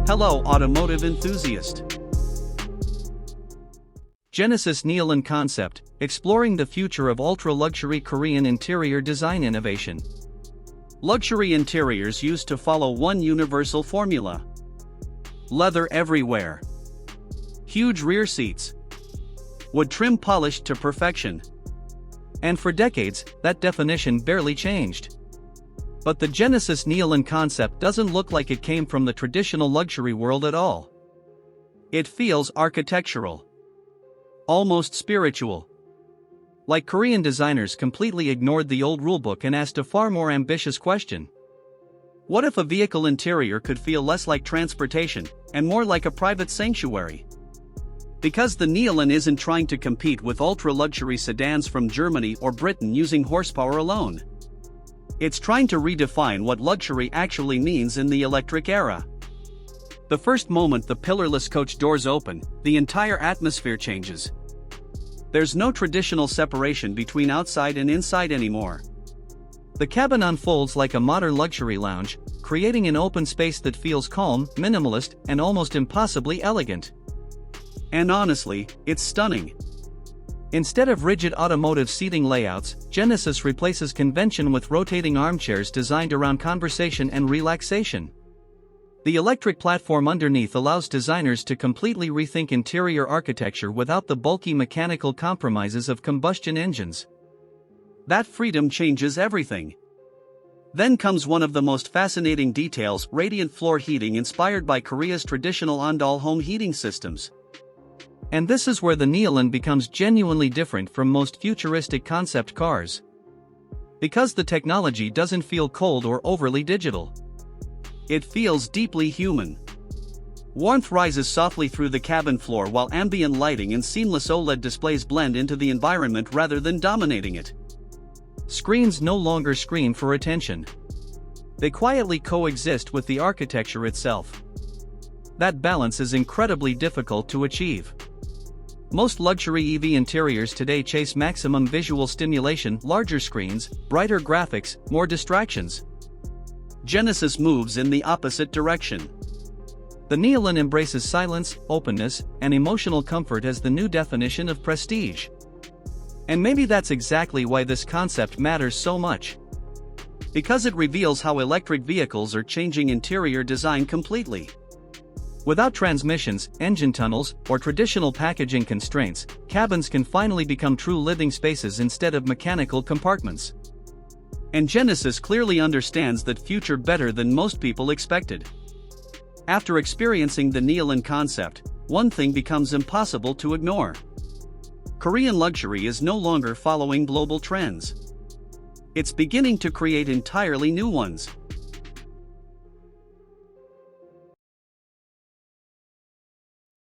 Hello automotive enthusiast. Genesis Neolun concept, exploring the future of ultra-luxury Korean interior design innovation. Luxury interiors used to follow one universal formula. Leather everywhere. Huge rear seats. Wood trim polished to perfection. And for decades, that definition barely changed. But the Genesis Neolun concept doesn't look like it came from the traditional luxury world at all. It feels architectural. Almost spiritual. Like Korean designers completely ignored the old rulebook and asked a far more ambitious question. What if a vehicle interior could feel less like transportation, and more like a private sanctuary? Because the Neolun isn't trying to compete with ultra-luxury sedans from Germany or Britain using horsepower alone. It's trying to redefine what luxury actually means in the electric era. The first moment the pillarless coach doors open, the entire atmosphere changes. There's no traditional separation between outside and inside anymore. The cabin unfolds like a modern luxury lounge, creating an open space that feels calm, minimalist, and almost impossibly elegant. And honestly, it's stunning. Instead of rigid automotive seating layouts, Genesis replaces convention with rotating armchairs designed around conversation and relaxation. The electric platform underneath allows designers to completely rethink interior architecture without the bulky mechanical compromises of combustion engines. That freedom changes everything. Then comes one of the most fascinating details: radiant floor heating inspired by Korea's traditional ondol home heating systems. And this is where the Neolun becomes genuinely different from most futuristic concept cars. Because the technology doesn't feel cold or overly digital. It feels deeply human. Warmth rises softly through the cabin floor while ambient lighting and seamless OLED displays blend into the environment rather than dominating it. Screens no longer scream for attention. They quietly coexist with the architecture itself. That balance is incredibly difficult to achieve. Most luxury EV interiors today chase maximum visual stimulation, larger screens, brighter graphics, more distractions. Genesis moves in the opposite direction. The Neolun embraces silence, openness, and emotional comfort as the new definition of prestige. And maybe that's exactly why this concept matters so much. Because it reveals how electric vehicles are changing interior design completely. Without transmissions, engine tunnels, or traditional packaging constraints, cabins can finally become true living spaces instead of mechanical compartments. And Genesis clearly understands that future better than most people expected. After experiencing the Neolun concept, one thing becomes impossible to ignore. Korean luxury is no longer following global trends. It's beginning to create entirely new ones.